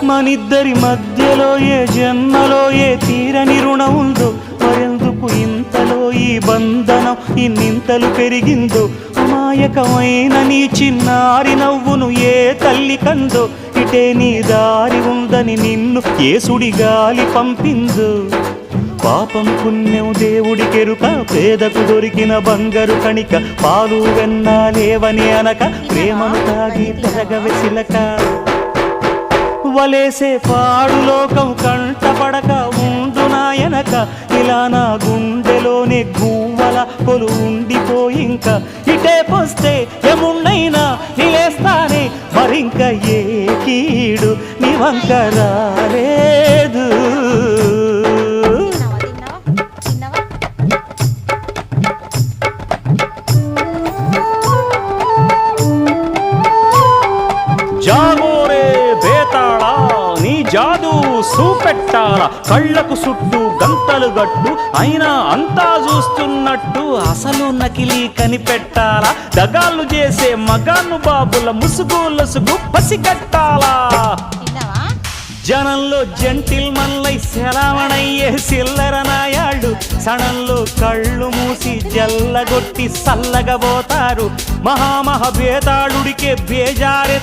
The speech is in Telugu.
మనిద్దరి మధ్యలో ఏ జన్మలో ఏ తీరని రుణం ఉందో, మరెందుకు ఇంతలో ఈ బంధనం ఇన్నింతలు పెరిగిందో, అమాయకమైన నీ చిన్నారి నవ్వును ఏ తల్లి కందో, ఇటే నీ దారి ఉందని నిన్ను ఏ సుడి గాలి పంపిందో. పాపం పుణ్యం దేవుడికెరుక, పేదకు దొరికిన బంగారు కణిక, పాలు వెన్నాలేవని అనక ప్రేమను తాగి తెరగవెసిలక. వలేసే పాడు లోకం కంటపడక ఉండు నాయనక, ఇలా నా గుండెలోనే గువ్వల కొలు ఉండిపోయింక. ఇటే పోస్తే ఎమున్నైనా నిలేస్తానే, మరింక ఏ కీడు నీ వంక రాలేదు. జాగోరే బేతాళా, నీ జాదు సూపెట్టాలా, కళ్ళకు చుట్టూ గంతలు గట్టు అయినా అంతా చూస్తున్నట్టు, అసలు నకిలీ కనిపెట్టాలా, దగాళ్ళు చేసే మగాను బాబుల ముసుగు లసుగు పసిగట్టాలా. జనంలో జంటిల్ మల్లై శరవణయ్యే సిల్లర నాయాళ్ళు, సణంలో కళ్ళు మూసి జల్లగొట్టి సల్లగబోతారు. మహామహ బేతాళుడికే బేజారె